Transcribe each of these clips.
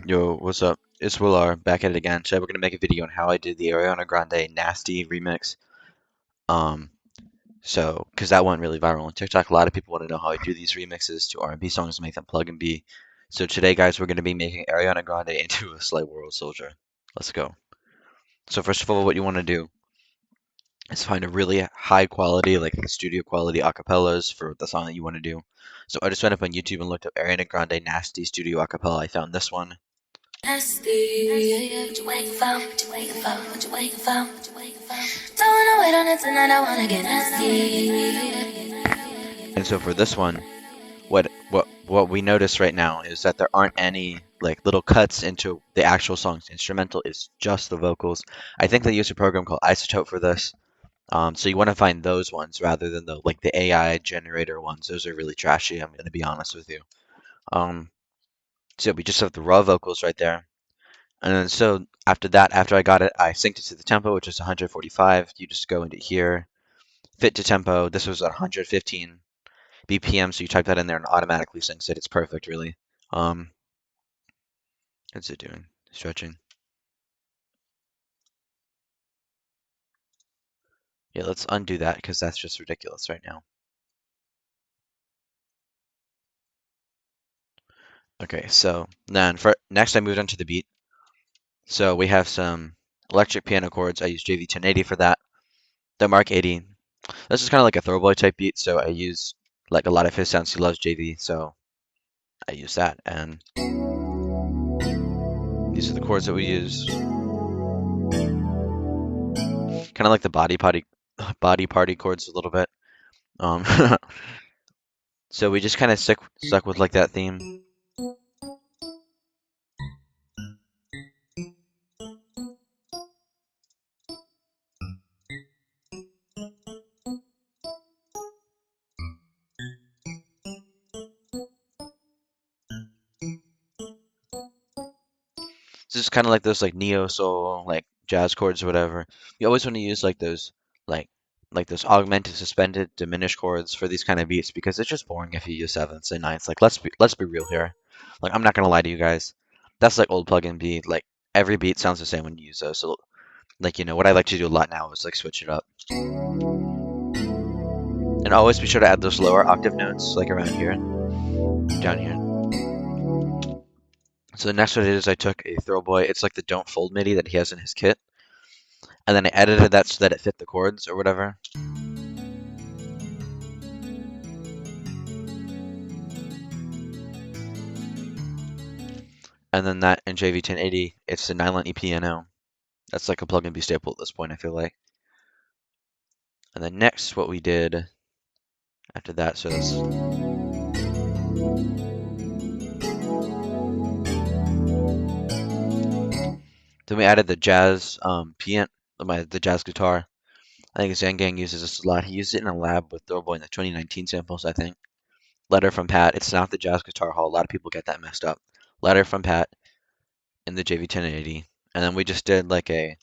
Yo, what's up? It's Willar back at it again. Today we're gonna make a video on how I did the Ariana Grande Nasty remix. Um, because that went really viral on TikTok. A lot of people want to know how I do these remixes to R&B songs and make them plug and be. So today, guys, we're gonna be making Ariana Grande into a Slay World soldier. Let's go. So first of all, what you want to do is find a really high quality, like the studio quality acapellas for the song that you want to do. So I just went up on YouTube and looked up Ariana Grande Nasty Studio Acapella. I found this one. Nasty, yeah, yeah. What you waiting for? What you waiting for? What you waiting for? What you waiting for? Don't wanna wait on it tonight. I wanna get nasty. And so for this one, what we notice right now is that there aren't any like little cuts into the actual song's instrumental. It's just the vocals. I think they use a program called Isotope for this. So you want to find those ones rather than the AI generator ones. Those are really trashy. I'm gonna be honest with you. Um, so we just have the raw vocals right there. And then so after that, after I got it, I synced it to the tempo, which is 145. You just go into here, fit to tempo. This was 115 BPM, so you type that in there and automatically syncs it. It's perfect, really. Um, what's it doing? Stretching. Yeah, let's undo that because that's just ridiculous right now. Okay, so then for next I moved on to the beat. So we have some electric piano chords. I use JV 1080 for that. The Mark 80. This is kind of like a throwboy type beat, so I use like a lot of his sounds. He loves JV, so I use that. And these are the chords that we use. Kind of like the body party chords a little bit. Um, so we just kind of stuck with like that theme. It's just kind of like those like neo soul, like jazz chords or whatever. You always want to use like like those augmented, suspended, diminished chords for these kind of beats because it's just boring if you use sevenths and ninths. Like let's be real here. Like I'm not gonna lie to you guys. That's like old plug-in beat. Like every beat sounds the same when you use those. So like what I like to do a lot now is like switch it up. And always be sure to add those lower octave notes like around here, down here. So the next one is I took a Throwboy. It's like the Don't Fold MIDI that he has in his kit. And then I edited that so that it fit the chords or whatever. And then that in JV 1080, it's a 9-line piano. That's like a plug and be staple at this point, I feel like. And then next, what we did after that, so this. Then we added the jazz piano, the jazz guitar. I think Zangang uses this a lot. He used it in a lab with Throwboy in the 2019 samples, I think. Letter from Pat. It's not the Jazz Guitar Hall. A lot of people get that messed up. Letter from Pat in the JV 1080. And then we just did like a.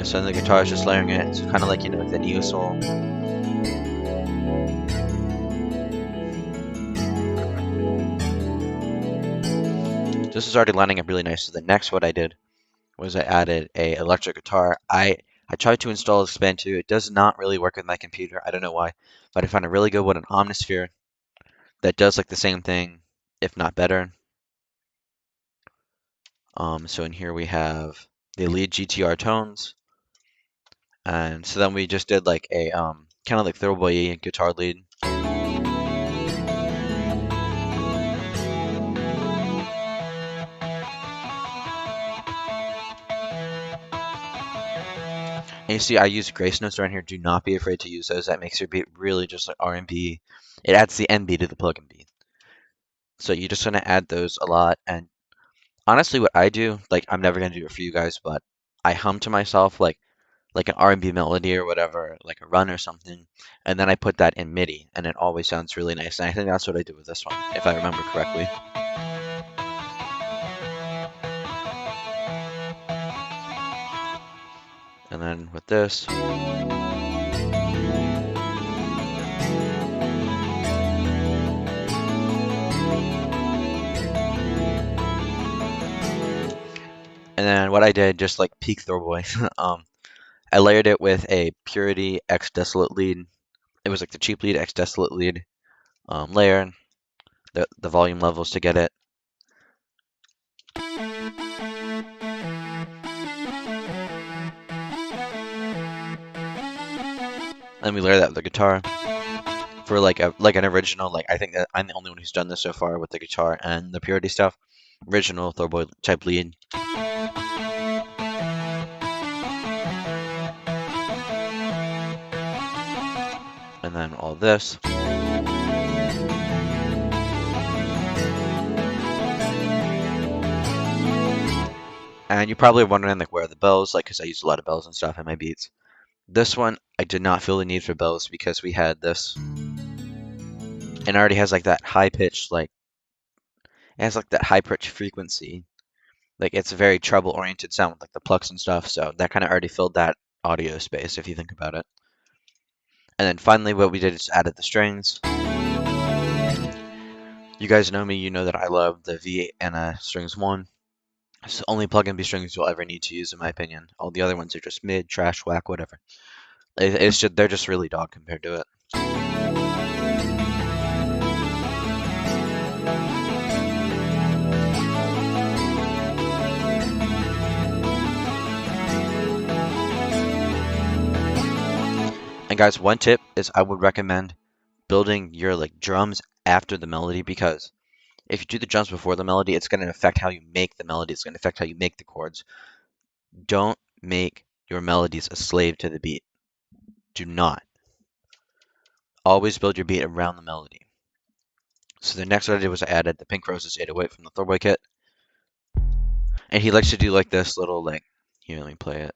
So then the guitar is just layering it. It's kind of like, like the neo soul. This is already lining up really nice. So the next what I did was I added a electric guitar. I tried to install Expand 2. It does not really work with my computer. I don't know why, but I found a really good one, an Omnisphere, that does like the same thing, if not better. So in here we have the lead GTR tones, and so then we just did like a kind of like Throwboy guitar lead. And you see, I use grace notes around here. Do not be afraid to use those. That makes your beat really just like R&B. It adds the NB to the plug-in beat. So you're just gonna add those a lot. And honestly, what I do, like I'm never gonna do it for you guys, but I hum to myself like an R&B melody or whatever, like a run or something, and then I put that in MIDI, and it always sounds really nice. And I think that's what I did with this one, if I remember correctly. And then with this, and then what I did, just like peak Thorboy, I layered it with a Purity X Desolate lead. It was like the cheap lead X Desolate lead layer, the volume levels to get it. And we layer that with the guitar for like an original. Like I think that I'm the only one who's done this so far with the guitar and the Purity stuff. Original Thorboy type lead. And then all this. And you're probably wondering like where are the bells, like because I used a lot of bells and stuff in my beats. This one I did not feel the need for bells because we had this, and it already has like that high pitch, like it has like that high pitch frequency. Like it's a very treble oriented sound with like the plucks and stuff, so that kind of already filled that audio space if you think about it. And then finally what we did is added the strings. You guys know me, you know that I love the V and strings 1. It's the only plug-in B strings you'll ever need to use in my opinion. All the other ones are just mid, trash, whack, whatever. It's just, they're just really dog compared to it. And guys, one tip is I would recommend building your like drums after the melody, because if you do the drums before the melody, it's going to affect how you make the melody. It's going to affect how you make the chords. Don't make your melodies a slave to the beat. Do not. Always build your beat around the melody. So the next what I did was I added the Pink Roses 808 from the Thorboy kit. And he likes to do like this little like, here, let me play it.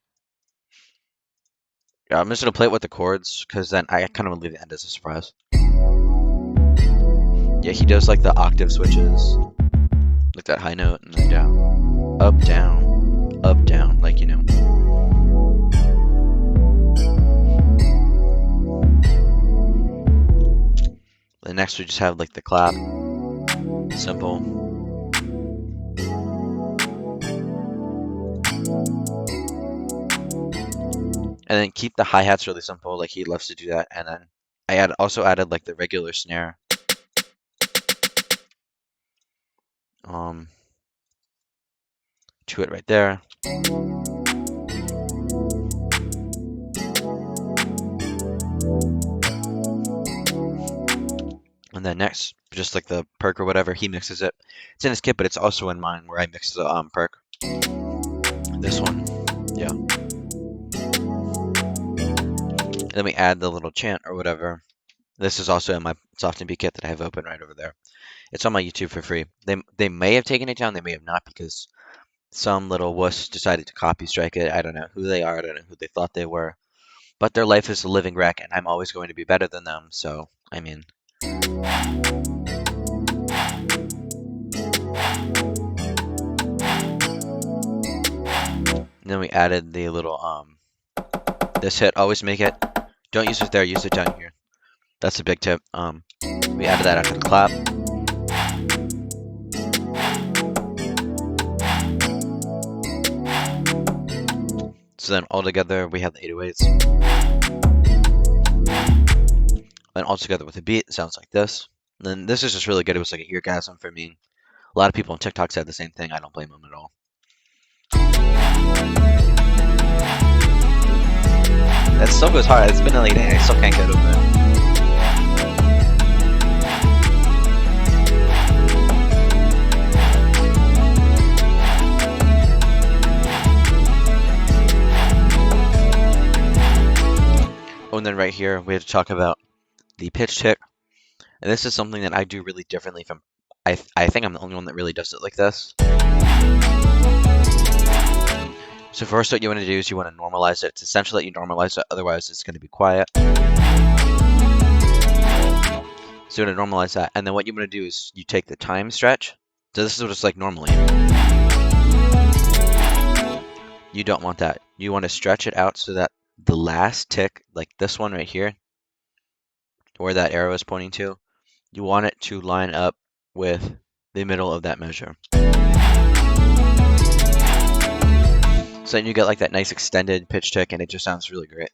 Yeah, I'm just going to play it with the chords, because then I kind of leave the end as a surprise. Yeah, he does like the octave switches. Like that high note and then down. Up, down, like, you know. Then next we just have like the clap. Simple. And then keep the hi-hats really simple, like he loves to do that. And then I also added like the regular snare. To it right there. And then next, just like the perk or whatever, he mixes it. It's in his kit, but it's also in mine where I mix the perk. This one, yeah. And then we add the little chant or whatever. This is also in my Soft MB kit that I have open right over there. It's on my YouTube for free. They may have taken it down, they may have not, because some little wuss decided to copy strike it. I don't know who they are, I don't know who they thought they were. But their life is a living wreck, and I'm always going to be better than them, so, I mean. And then we added the little, this hit, always make it. Don't use it there, use it down here. That's a big tip. We added that after the clap. So then all together we have the 808s. And all together with the beat, it sounds like this. And then this is just really good. It was like a eargasm for me. A lot of people on TikTok said the same thing. I don't blame them at all. That still goes hard. It's been a late day. I still can't get over it. Oh, and then right here, we have to talk about the pitch tick. And this is something that I do really differently from, I think I'm the only one that really does it like this. So first what you want to do is you want to normalize it. It's essential that you normalize it, otherwise it's going to be quiet. So you want to normalize that, and then what you want to do is you take the time stretch. So this is what it's like normally. You don't want that. You want to stretch it out so that the last tick, like this one right here, where that arrow is pointing to, you want it to line up with the middle of that measure. So then you get like that nice extended pitch tick and it just sounds really great.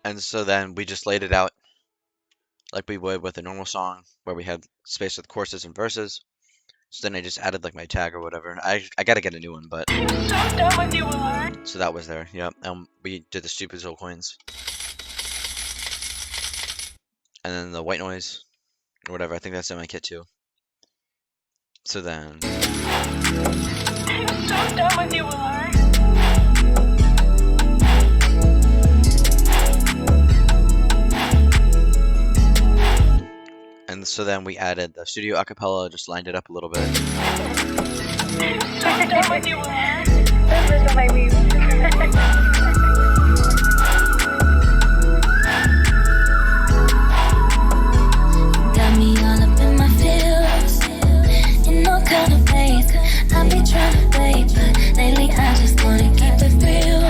And so then we just laid it out like we would with a normal song where we had space with choruses and verses. So then I just added like my tag or whatever. I gotta get a new one, but so that was there. Yep. We did the stupid soul coins, and then the white noise or whatever. I think that's in my kit too. So then. And so then we added the studio acapella, just lined it up a little bit. Got me all up in my feels, in no kind of ways. I be trying to wait, but lately I just wanna keep it real.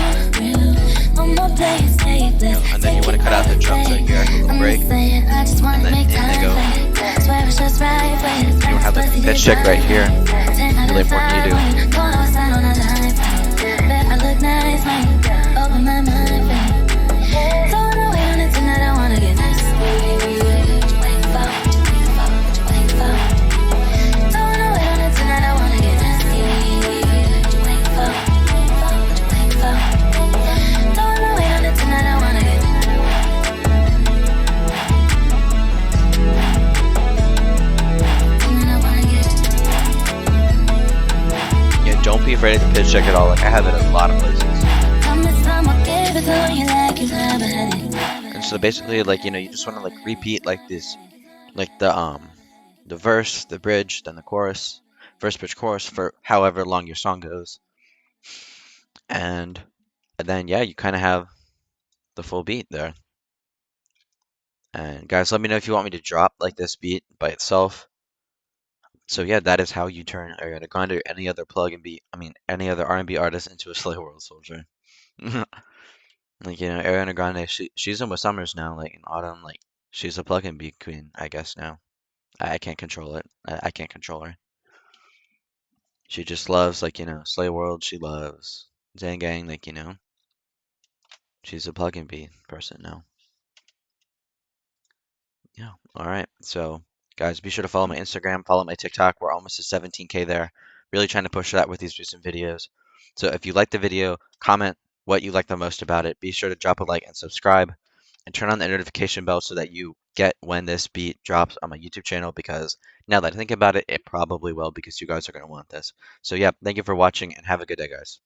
No more playing safe. And then you want to cut out the drums right here, a little break. And then in they go. You don't have the pitch check right here. Really important you do. Don't be afraid to pitch check at all. Like I have it in a lot of places. And so basically, like you just want to like repeat like this, like the verse, the bridge, then the chorus, verse, bridge, chorus for however long your song goes, and then yeah, you kind of have the full beat there. And guys, let me know if you want me to drop like this beat by itself. So yeah, that is how you turn Ariana Grande or any other plug and beat, I mean, any other R&B artist into a SLAYWORLD soldier. Like, Ariana Grande, she's in with Summers now, like in autumn, like she's a plug and beat queen, I guess now. I can't control it. I can't control her. She just loves like, SLAYWORLD, she loves Gang, like, she's a plug and beat person now. Yeah. All right. So, guys, be sure to follow my Instagram, follow my TikTok. We're almost to 17K there. Really trying to push that with these recent videos. So, if you like the video, comment what you like the most about it. Be sure to drop a like and subscribe and turn on the notification bell so that you get when this beat drops on my YouTube channel because now that I think about it, it probably will because you guys are going to want this. So, yeah, thank you for watching and have a good day, guys.